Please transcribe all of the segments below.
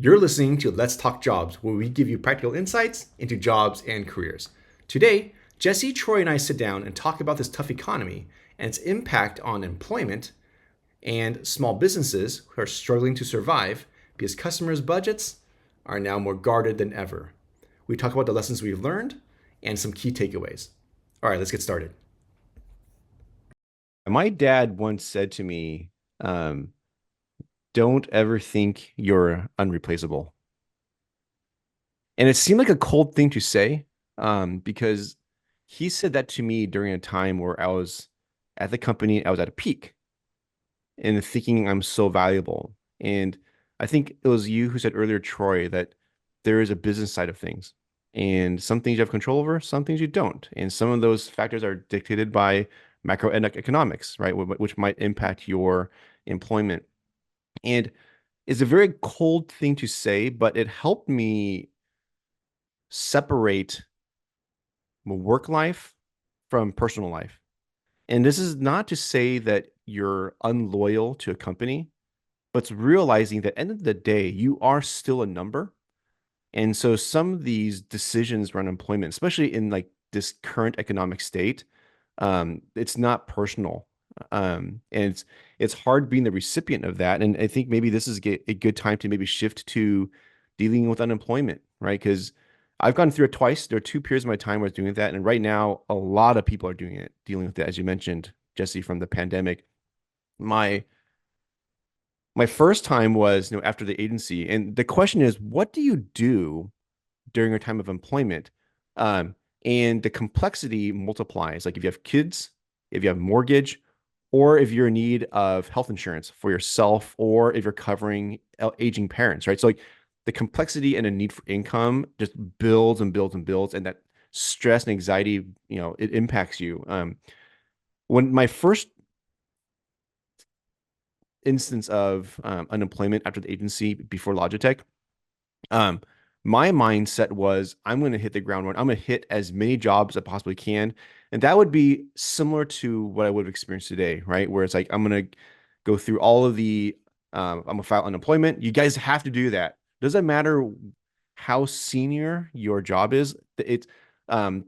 You're listening to Let's Talk Jobs, where we give you practical insights into jobs and careers. Today, Jesse, Troy, and I sit down and talk about this tough economy and its impact on employment and small businesses who are struggling to survive because customers' budgets are now more guarded than ever. We talk about the lessons we've learned and some key takeaways. All right, let's get started. My dad once said to me, um, don't ever think you're unreplaceable. And it seemed like a cold thing to say, because he said that to me during a time where I was at the company, I was at a peak and thinking I'm so valuable. And I think it was you who said earlier, Troy, that there is a business side of things. And some things you have control over, some things you don't. And some of those factors are dictated by macroeconomics, right? Which might impact your employment. And it's a very cold thing to say, but it helped me separate my work life from personal life. And this is not to say that you're unloyal to a company, but it's realizing that at the end of the day, you are still a number. And so some of these decisions around employment, especially in like this current economic state, it's not personal. And it's hard being the recipient of that. And I think maybe this is a good time to maybe shift to dealing with unemployment, right? Because I've gone through it twice. There are two periods of my time where I was doing that. And right now, a lot of people are doing it, dealing with that, as you mentioned, Jesse, from the pandemic. My my first time was, after the agency. And the question is, what do you do during a time of employment? Um, and the complexity multiplies. Like if you have kids, if you have mortgage, or if you're in need of health insurance for yourself, or if you're covering aging parents, right? So like the complexity and a need for income just builds and builds and builds, and that stress and anxiety, it impacts you. When my first instance of unemployment after the agency before Logitech, um, my mindset was I'm going to hit the ground running. I'm going to hit as many jobs as I possibly can. And that would be similar to what I would have experienced today, right? Where it's like, I'm going to go through all of I'm going to file unemployment. You guys have to do that. Doesn't matter how senior your job is. The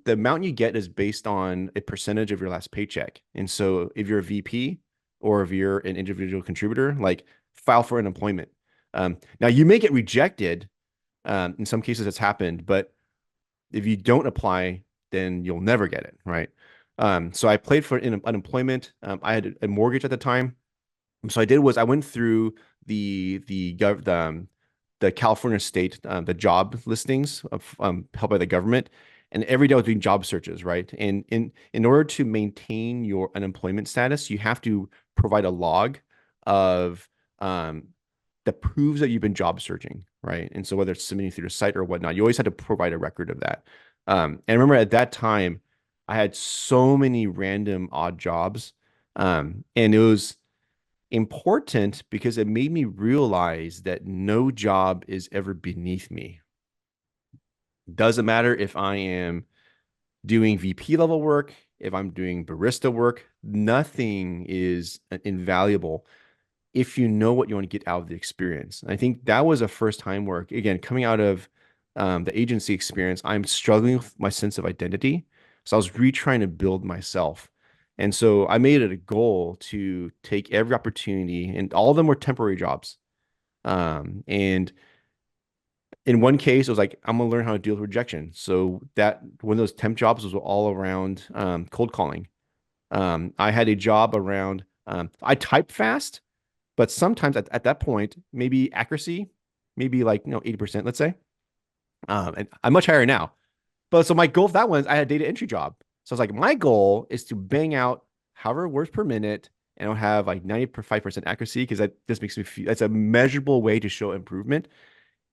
amount you get is based on a percentage of your last paycheck. And so if you're a VP or if you're an individual contributor, like file for unemployment. Now you may get rejected, in some cases, it's happened, but if you don't apply, then you'll never get it, right? So I played for unemployment. I had a mortgage at the time, so I went through the California state, the job listings of held by the government, and every day I was doing job searches, right? And in order to maintain your unemployment status, you have to provide a log of that proves that you've been job searching, right? And so whether it's submitting through the site or whatnot, you always had to provide a record of that. And I remember at that time, I had so many random odd jobs, and it was important because it made me realize that no job is ever beneath me. Doesn't matter if I am doing VP level work, if I'm doing barista work, nothing is invaluable if you know what you want to get out of the experience. And I think that was a first time work. Again, coming out of the agency experience, I'm struggling with my sense of identity. So I was really trying to build myself. And so I made it a goal to take every opportunity, and all of them were temporary jobs. And in one case, it was like, I'm gonna learn how to deal with rejection. So that one of those temp jobs was all around cold calling. I had a job around, I type fast, but sometimes at that point, maybe accuracy, maybe like 80%, let's say. And I'm much higher now. But so my goal for that one is I had a data entry job. So I was like, my goal is to bang out however words per minute, and I'll have like 95% accuracy because that just makes me feel that's a measurable way to show improvement.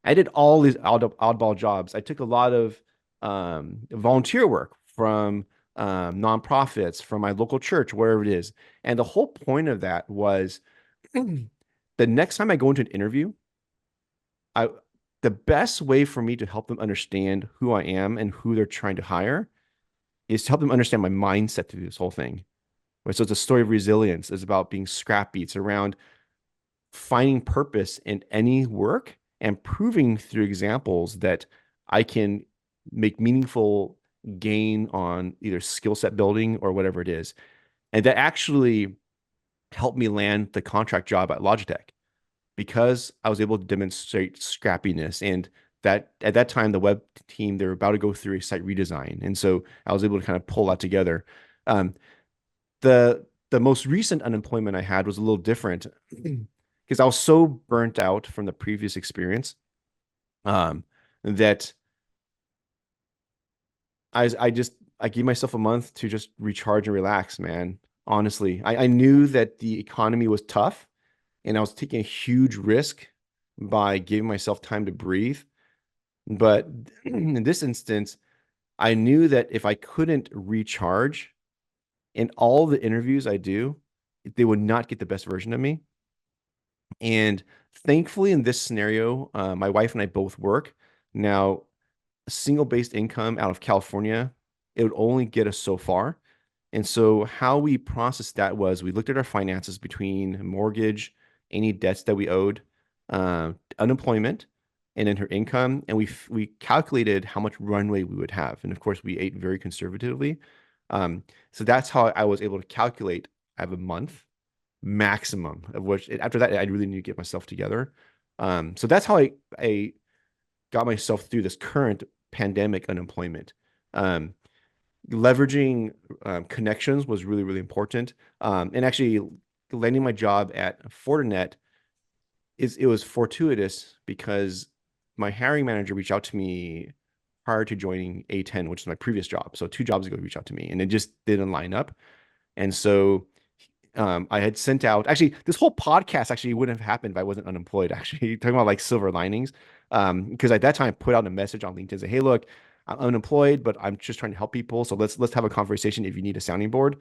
I did all these oddball jobs. I took a lot of volunteer work from nonprofits, from my local church, wherever it is. And the whole point of that was the next time I go into an interview, I the best way for me to help them understand who I am and who they're trying to hire is to help them understand my mindset through this whole thing. Right? So it's a story of resilience. It's about being scrappy. It's around finding purpose in any work and proving through examples that I can make meaningful gain on either skill set building or whatever it is. And that actually helped me land the contract job at Logitech because I was able to demonstrate scrappiness. And that at that time, the web team, they were about to go through a site redesign. And so I was able to kind of pull that together. Um, the most recent unemployment I had was a little different because I was so burnt out from the previous experience that I gave myself a month to just recharge and relax, man. Honestly, I knew that the economy was tough and I was taking a huge risk by giving myself time to breathe. But in this instance, I knew that if I couldn't recharge in all the interviews I do, they would not get the best version of me. And thankfully, in this scenario, my wife and I both work. Now, a single based income out of California, it would only get us so far. And so, how we processed that was we looked at our finances between mortgage, any debts that we owed, unemployment, and then her income, and we calculated how much runway we would have. And of course, we ate very conservatively. So that's how I was able to calculate. I have a month maximum of which after that I really need to get myself together. So that's how I got myself through this current pandemic unemployment. Um, Leveraging connections was really, really important. And actually landing my job at Fortinet it was fortuitous because my hiring manager reached out to me prior to joining A10, which is my previous job. So 2 jobs ago, he reached out to me and it just didn't line up. And so I had sent out actually this whole podcast actually wouldn't have happened if I wasn't unemployed. Actually, talking about like silver linings, because at that time I put out a message on LinkedIn, say, "Hey, look, I'm unemployed, but I'm just trying to help people. So let's have a conversation if you need a sounding board."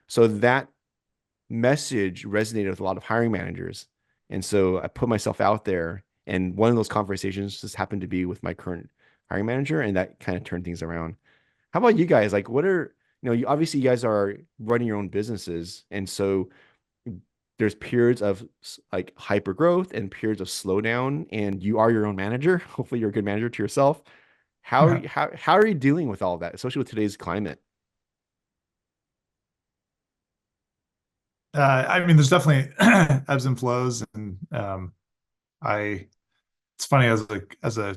So that message resonated with a lot of hiring managers, and so I put myself out there. And one of those conversations just happened to be with my current hiring manager, and that kind of turned things around. How about you guys? Like, what are you obviously you guys are running your own businesses, and so there's periods of like hyper growth and periods of slowdown, and you are your own manager. Hopefully, you're a good manager to yourself. How are you dealing with all that, especially with today's climate? I mean, there's definitely ebbs and flows, and I. It's funny as a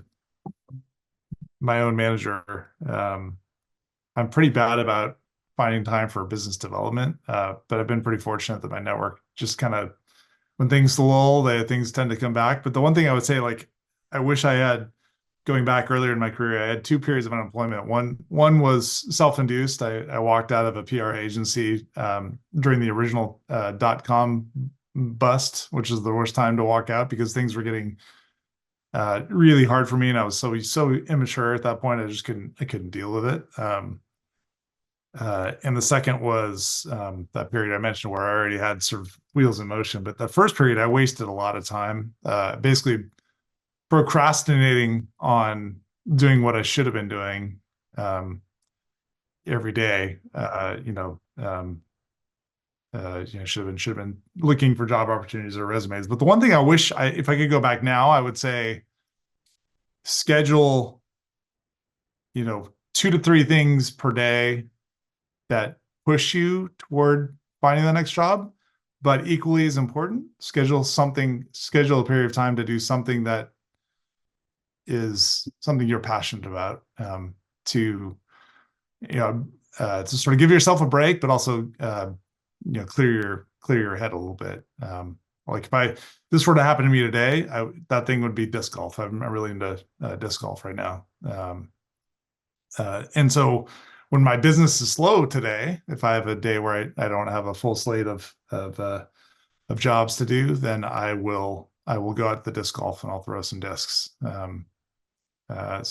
my own manager. I'm pretty bad about finding time for business development, but I've been pretty fortunate that my network just kind of when things lull, things tend to come back. But the one thing I would say, like, I wish I had going back earlier in my career, I had 2 periods of unemployment. One was self-induced. I walked out of a PR agency during the original .com bust, which is the worst time to walk out because things were getting really hard for me, and I was so immature at that point. I couldn't deal with it. And the second was that period I mentioned where I already had sort of wheels in motion. But the first period, I wasted a lot of time, basically procrastinating on doing what I should have been doing every day. Should have been looking for job opportunities or resumes. But the one thing I wish if I could go back now, I would say schedule, 2 to 3 things per day that push you toward finding the next job. But equally as important, schedule a period of time to do something that is something you're passionate about, to to sort of give yourself a break, but also clear your head a little bit. Like if this were to happen to me today, that thing would be disc golf. I'm really into disc golf right now. And so when my business is slow today, if I have a day where I don't have a full slate of jobs to do, then I will go out to the disc golf and I'll throw some discs. I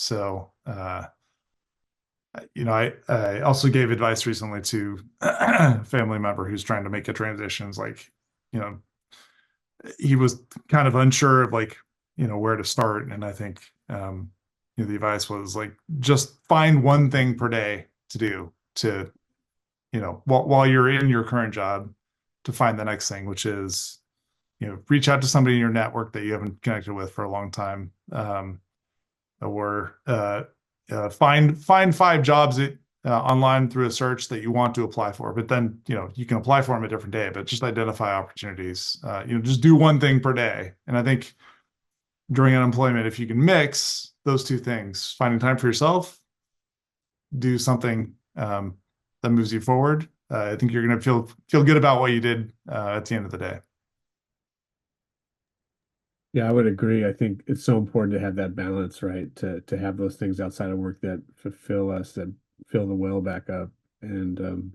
also gave advice recently to a family member who's trying to make a transition. It's like, he was kind of unsure of like, where to start. And I think, the advice was like, just find one thing per day to do while you're in your current job to find the next thing, which is, reach out to somebody in your network that you haven't connected with for a long time, or find 5 jobs online through a search that you want to apply for. But then you can apply for them a different day. But just identify opportunities. Just do one thing per day. And I think during unemployment, if you can mix those two things, finding time for yourself, do something that moves you forward, I think you're going to feel good about what you did at the end of the day. Yeah, I would agree. I think it's so important to have that balance, right? To have those things outside of work that fulfill us, that fill the well back up. And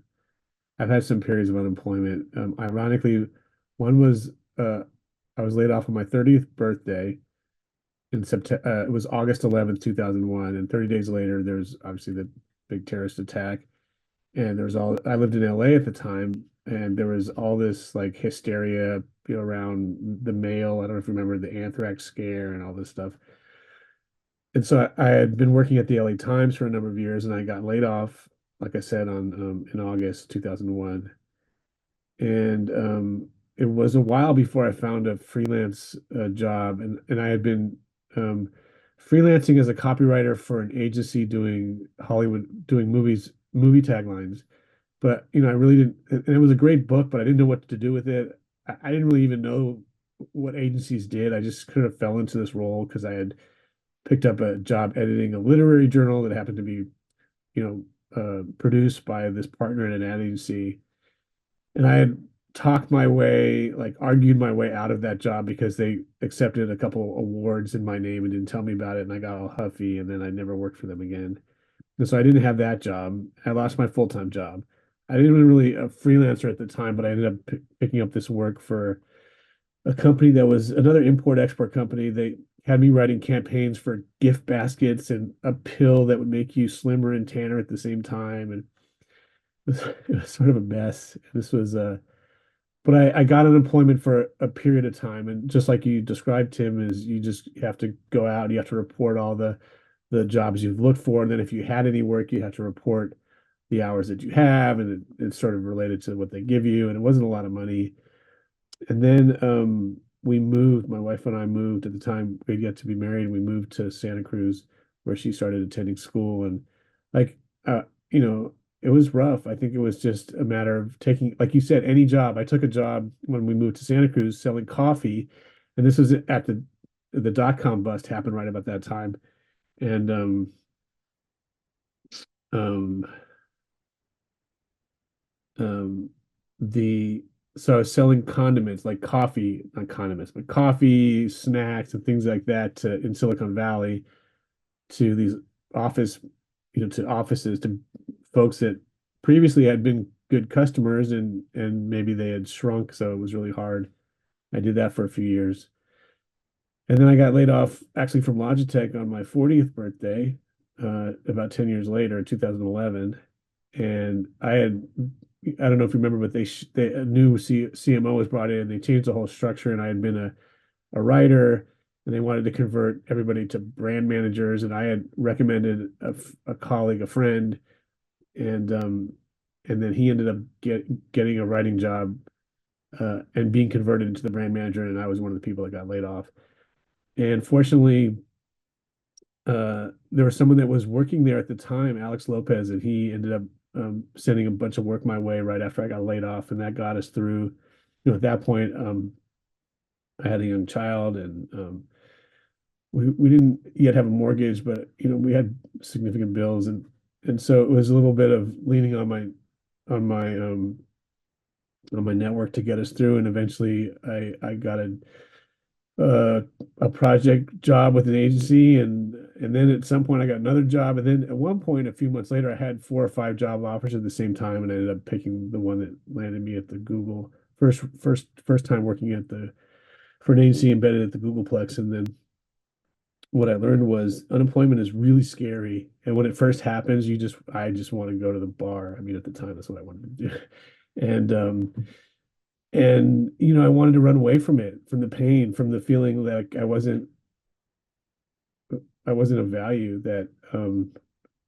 I've had some periods of unemployment. Ironically, one was I was laid off on my 30th birthday in September. It was August 11th, 2001, and 30 days later, there's obviously the big terrorist attack. And there was I lived in LA at the time, and there was all this like hysteria, around the mail. I don't know if you remember the anthrax scare and all this stuff. And so I had been working at the LA Times for a number of years, and I got laid off, like I said, on in August 2001. And it was a while before I found a freelance job, and I had been freelancing as a copywriter for an agency doing doing movie taglines. But I really didn't, and it was a great book, but I didn't know what to do with it. I didn't really even know what agencies did. I just kind of fell into this role because I had picked up a job editing a literary journal that happened to be, produced by this partner in an ad agency. And I had talked my way, like argued my way out of that job because they accepted a couple awards in my name and didn't tell me about it. And I got all huffy, and then I never worked for them again. And so I didn't have that job. I lost my full-time job. I didn't really a freelancer at the time, but I ended up picking up this work for a company that was another import-export company. They had me writing campaigns for gift baskets and a pill that would make you slimmer and tanner at the same time. And it was sort of a mess. This was but I got unemployment for a period of time. And just like you described, Tim, is you have to go out, you have to report all the jobs you've looked for. And then if you had any work, you have to report the hours that you have. And it's sort of related to what they give you. And it wasn't a lot of money. And then we moved, my wife and I moved at the time we'd yet to be married. We moved to Santa Cruz where she started attending school. And like, you know, it was rough. I think it was just a matter of taking, like you said, any job. I took a job when we moved to Santa Cruz selling coffee. And this was at the dot-com bust happened right about that time. And um, um, the so I was selling condiments like coffee, not condiments, but coffee, snacks, and things like that in Silicon Valley to these office, to offices, to folks that previously had been good customers and maybe they had shrunk, so it was really hard. I did that for a few years. And then I got laid off actually from Logitech on my 40th birthday, about 10 years later, 2011. And I don't know if you remember, but a new CMO was brought in. They changed the whole structure, and I had been a writer, and they wanted to convert everybody to brand managers. And I had recommended a colleague, a friend, and then he ended up getting a writing job and being converted into the brand manager. And I was one of the people that got laid off. And fortunately, there was someone that was working there at the time, Alex Lopez, and he ended up sending a bunch of work my way right after I got laid off, and that got us through. At that point, I had a young child, and we didn't yet have a mortgage, but we had significant bills, and so it was a little bit of leaning on my network to get us through, and eventually I got a project job with an agency, and then at some point I got another job, and then at one point a few months later I had 4 or 5 job offers at the same time, and I ended up picking the one that landed me at the Google first time working for an agency embedded at the Googleplex. And then what I learned was unemployment is really scary, and when it first happens I just want to go to the bar. I mean, at the time that's what I wanted to do. And I wanted to run away from it, from the pain, from the feeling like I wasn't of value, that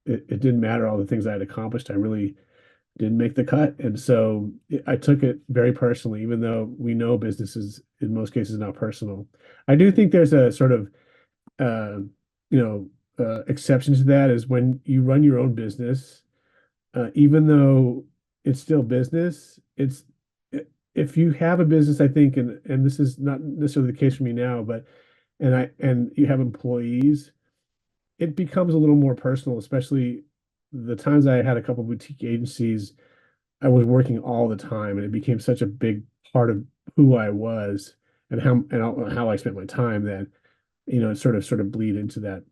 it didn't matter all the things I had accomplished. I really didn't make the cut. And so I took it very personally, even though we know business is in most cases not personal. I do think there's a sort of uh, exception to that is when you run your own business, even though it's still business, if you have a business, I think, and this is not necessarily the case for me now, but and you have employees, it becomes a little more personal, especially the times I had a couple boutique agencies. I was working all the time, and it became such a big part of who I was and how I spent my time that it sort of bleed into that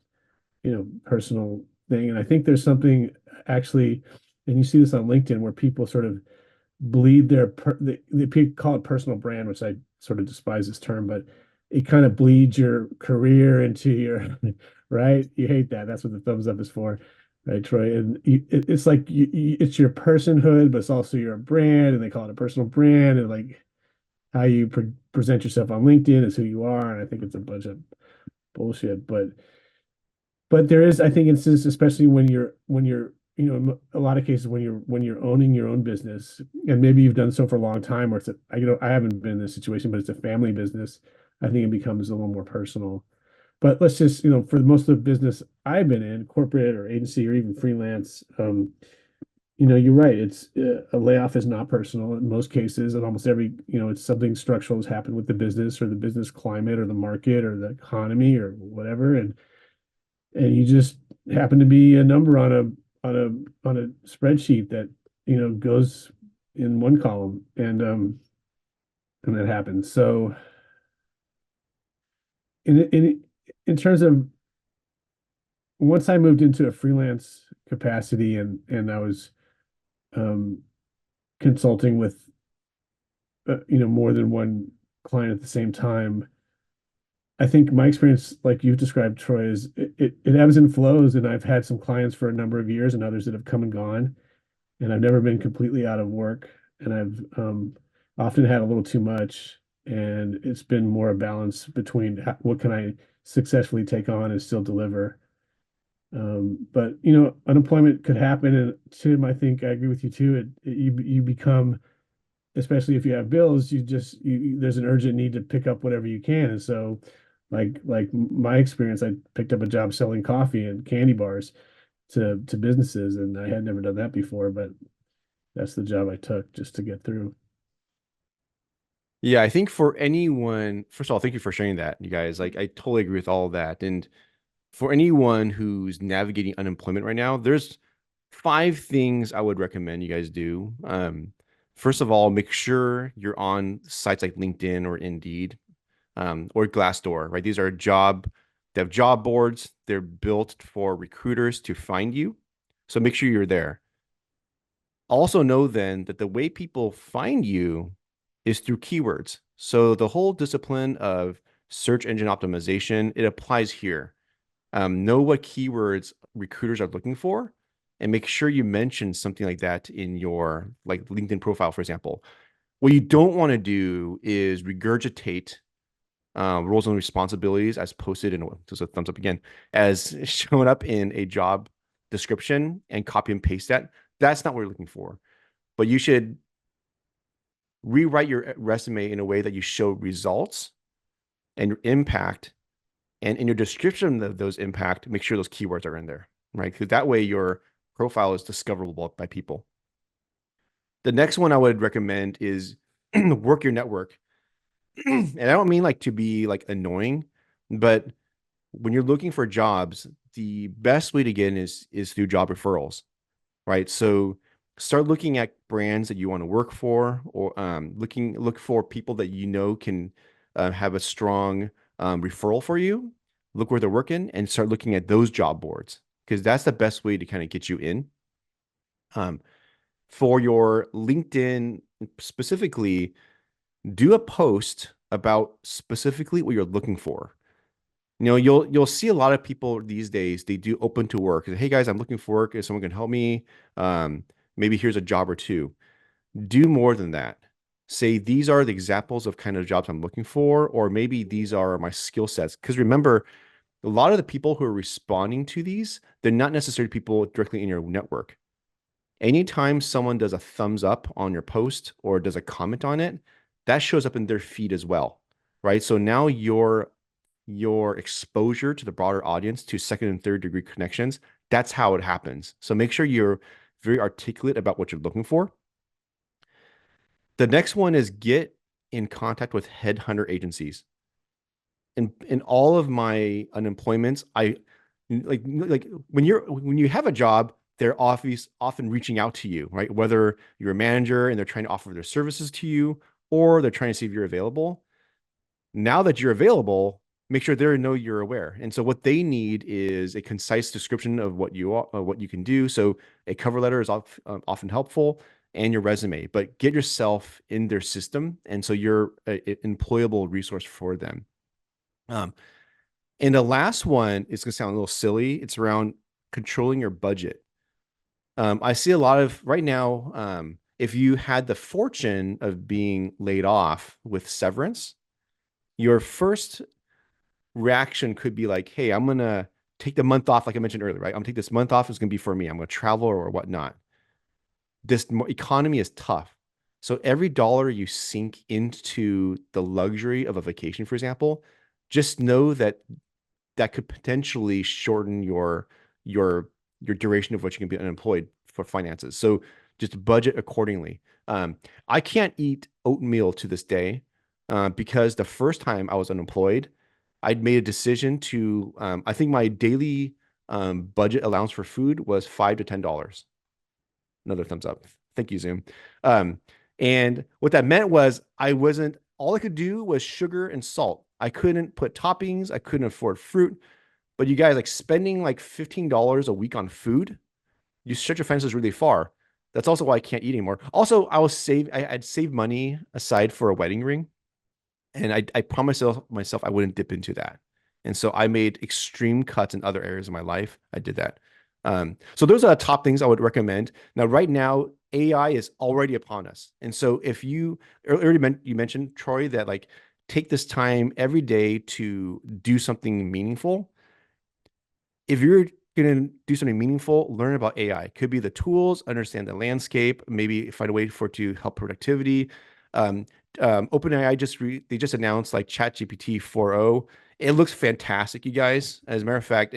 personal thing. And I think there's something actually, and you see this on LinkedIn where people sort of bleed they call it personal brand, which I sort of despise this term, but it kind of bleeds your career into your right. You hate that. That's what the thumbs up is for, right, Troy? And it's like it's your personhood, but it's also your brand, and they call it a personal brand, and like how you present yourself on LinkedIn is who you are. And I think it's a bunch of bullshit, but there is, I think, instances, especially when you're in a lot of cases when you're owning your own business, and maybe you've done so for a long time, or I haven't been in this situation, but it's a family business. I think it becomes a little more personal. But let's just, for most of the business I've been in, corporate or agency or even freelance, you're right. It's a layoff is not personal in most cases, and almost every, it's something structural has happened with the business or the business climate or the market or the economy or whatever, and you just happen to be a number on a spreadsheet that goes in one column, and that happens. So in terms of once I moved into a freelance capacity, and I was um, consulting with more than one client at the same time. I think my experience, like you've described, Troy, is it ebbs and flows, and I've had some clients for a number of years and others that have come and gone, and I've never been completely out of work, and I've often had a little too much, and it's been more a balance between what can I successfully take on and still deliver. But unemployment could happen, and Tim, I think I agree with you too. You become, especially if you have bills, there's an urgent need to pick up whatever you can. And so like my experience, I picked up a job selling coffee and candy bars to businesses, and I had never done that before, but that's the job I took just to get through. Yeah, I think for anyone, first of all, thank you for sharing that, you guys. Like, I totally agree with all of that. And for anyone who's navigating unemployment right now, there's 5 things I would recommend you guys do. First of all, make sure you're on sites like LinkedIn or Indeed, or Glassdoor, right? They have job boards. They're built for recruiters to find you. So make sure you're there. Also know then that the way people find you is through keywords. So the whole discipline of search engine optimization, it applies here. Know what keywords recruiters are looking for, and make sure you mention something like that in your like LinkedIn profile, for example. What you don't want to do is regurgitate roles and responsibilities as posted in just a thumbs up again, as shown up in a job description and copy and paste that. That's not what we're looking for. But you should rewrite your resume in a way that you show results and your impact. And in your description of those impact, make sure those keywords are in there, right? Because that way your profile is discoverable by people. The next one I would recommend is work your network. And I don't mean like to be like annoying, but when you're looking for jobs, the best way to get in is through job referrals, right? So start looking at brands that you want to work for, or look for people that can have a strong referral for you. Look where they're working and start looking at those job boards, because that's the best way to kind of get you in. For your LinkedIn specifically, do a post about specifically what you're looking for. You'll see a lot of people these days, they do open to work. Hey guys, I'm looking for work. If someone can help me, maybe here's a job or two. Do more than that. Say these are the examples of kind of jobs I'm looking for, or maybe these are my skill sets. Because remember, a lot of the people who are responding to these, they're not necessarily people directly in your network. Anytime someone does a thumbs up on your post or does a comment on it, that shows up in their feed as well, right? So now your exposure to the broader audience, to second and third degree connections, that's how it happens. So make sure you're very articulate about what you're looking for. The next one is get in contact with headhunter agencies. In all of my unemployments, I like when you have a job, they're often reaching out to you, right? Whether you're a manager and they're trying to offer their services to you, or they're trying to see if you're available. Now that you're available, make sure they know you're aware. And so what they need is a concise description of what you are, what you can do. So a cover letter is often helpful, and your resume, but get yourself in their system. And so you're an employable resource for them. And the last one is going to sound a little silly. It's around controlling your budget. I see a lot of right now, if you had the fortune of being laid off with severance, your first reaction could be like, hey, I'm going to take the month off, like I mentioned earlier, right? I'm going to take this month off. It's going to be for me. I'm going to travel or whatnot. This economy is tough. So every dollar you sink into the luxury of a vacation, for example, just know that that could potentially shorten your duration of what you can be unemployed for finances. So just budget accordingly. I can't eat oatmeal to this day because the first time I was unemployed, I'd made a decision to, I think my daily budget allowance for food was $5 to $10. Another thumbs up. Thank you, Zoom. And what that meant was all I could do was sugar and salt. I couldn't put toppings. I couldn't afford fruit. But you guys, like spending like $15 a week on food, you stretch your finances really far. That's also why I can't eat anymore. Also, I'd save money aside for a wedding ring. And I promised myself I wouldn't dip into that. And so I made extreme cuts in other areas of my life. I did that. So those are the top things I would recommend. Now, right now, AI is already upon us. And so if you mentioned, Troy, that like take this time every day to do something meaningful. If you're going to do something meaningful, learn about AI. Could be the tools, understand the landscape, maybe find a way for it to help productivity. OpenAI they just announced like ChatGPT 4.0. It looks fantastic, you guys. As a matter of fact,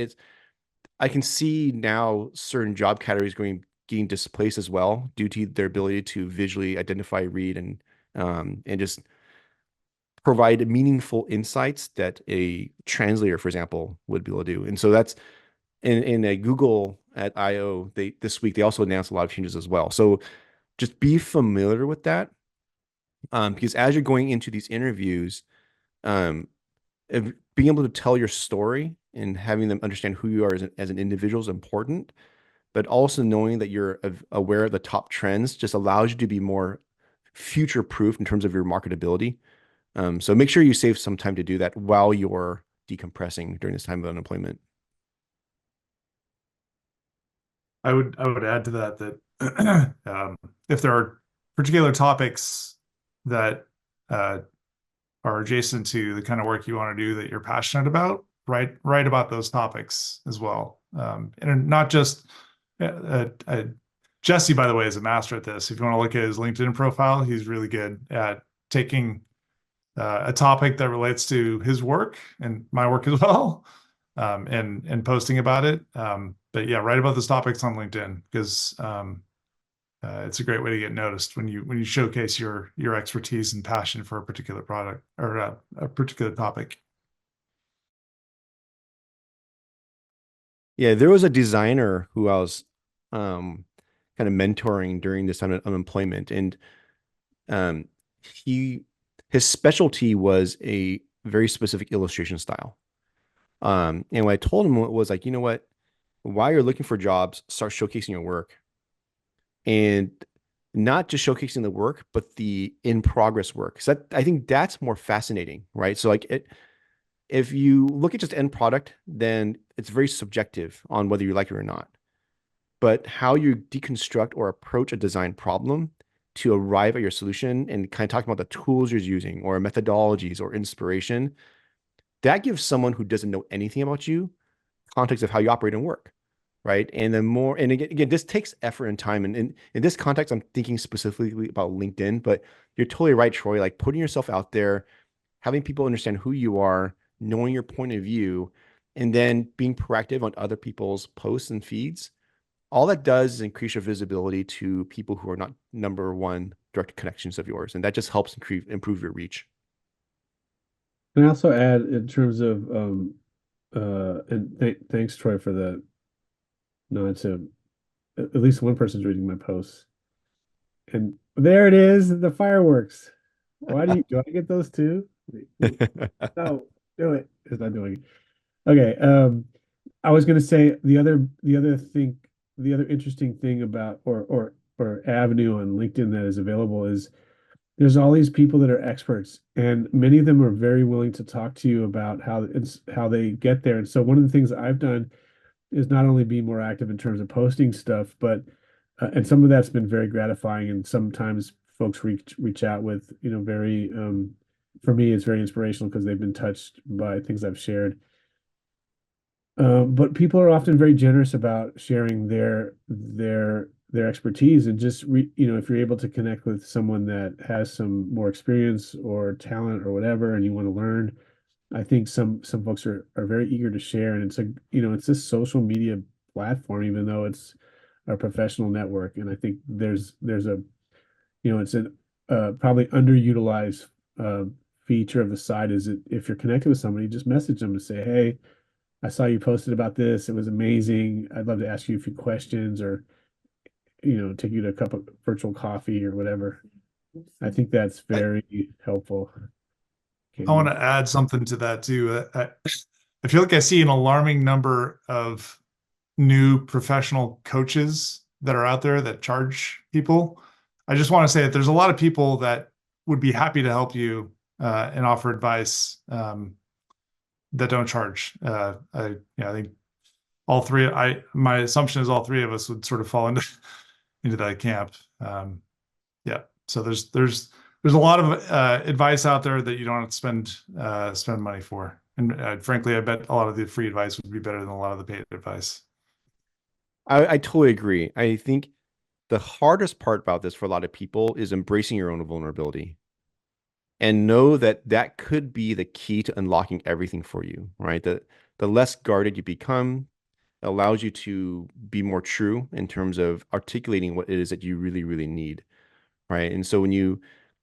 I can see now certain job categories getting displaced as well due to their ability to visually identify, read, and just provide meaningful insights that a translator, for example, would be able to do. And so that's in a Google at I/O. This week they also announced a lot of changes as well. So just be familiar with that, because as you're going into these interviews, being able to tell your story and having them understand who you are as an individual is important, but also knowing that you're aware of the top trends just allows you to be more future proof in terms of your marketability. So make sure you save some time to do that while you're decompressing during this time of unemployment. I would add to that if there are particular topics that are adjacent to the kind of work you want to do that you're passionate about, write about those topics as well. And not just Jesse, by the way, is a master at this. If you want to look at his LinkedIn profile, he's really good at taking a topic that relates to his work and my work as well, and posting about it. But yeah, write about those topics on LinkedIn because it's a great way to get noticed when you showcase your expertise and passion for a particular product or a particular topic. Yeah, there was a designer who I was kind of mentoring during this time of unemployment, and his specialty was a very specific illustration style. And what I told him was like, you know what, while you're looking for jobs, start showcasing your work, and not just showcasing the work, but the in progress work. So I think that's more fascinating, right? So like if you look at just end product, then it's very subjective on whether you like it or not. But how you deconstruct or approach a design problem to arrive at your solution and kind of talking about the tools you're using or methodologies or inspiration, that gives someone who doesn't know anything about you context of how you operate and work. right? And the more, and again, this takes effort and time. And in this context, I'm thinking specifically about LinkedIn, but you're totally right, Troy. Like putting yourself out there, having people understand who you are, knowing your point of view, and then being proactive on other people's posts and feeds. All that does is increase your visibility to people who are not number one direct connections of yours. And that just helps improve your reach. And I also add in terms of and thanks Troy for the nod to at least one person's reading my posts. And there it is, the fireworks. Why do I get those too? No, do it. It's not doing it. Okay. I was gonna say the other interesting thing about or avenue on LinkedIn that is available is there's all these people that are experts, and many of them are very willing to talk to you about how they get there. And so one of the things I've done is not only be more active in terms of posting stuff, but and some of that's been very gratifying. And sometimes folks reach out with, very for me, it's very inspirational because they've been touched by things I've shared. But people are often very generous about sharing their expertise and just if you're able to connect with someone that has some more experience or talent or whatever, and you want to learn, I think some folks are very eager to share, and it's this social media platform, even though it's a professional network, and I think there's a it's an probably underutilized feature of the site is that if you're connected with somebody, just message them to say, hey, I saw you posted about this. It was amazing. I'd love to ask you a few questions or, take you to a cup of virtual coffee or whatever. I think that's very helpful. I want to add something to that too. I feel like I see an alarming number of new professional coaches that are out there that charge people. I just want to say that there's a lot of people that would be happy to help you and offer advice that don't charge. I think all three. My assumption is all three of us would sort of fall into that camp. So there's a lot of advice out there that you don't have to spend money for. And frankly, I bet a lot of the free advice would be better than a lot of the paid advice. I totally agree. I think the hardest part about this for a lot of people is embracing your own vulnerability and know that that could be the key to unlocking everything for you, right? The less guarded you become allows you to be more true in terms of articulating what it is that you really, really need, right? And so when you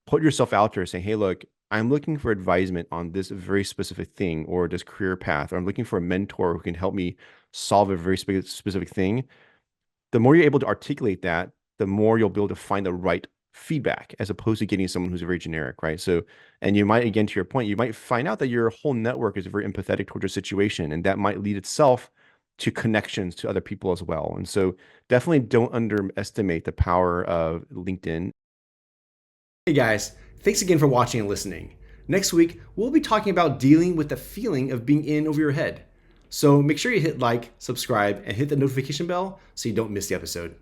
put yourself out there saying, hey, look, I'm looking for advisement on this very specific thing or this career path, or I'm looking for a mentor who can help me solve a very specific thing, the more you're able to articulate that, the more you'll be able to find the right feedback as opposed to getting someone who's very generic, right? So, and you might, again, to your point, you might find out that your whole network is very empathetic towards your situation, and that might lead itself to connections to other people as well. And so definitely don't underestimate the power of LinkedIn. Hey guys, thanks again for watching and listening. Next week, we'll be talking about dealing with the feeling of being in over your head. So make sure you hit like, subscribe, and hit the notification bell so you don't miss the episode.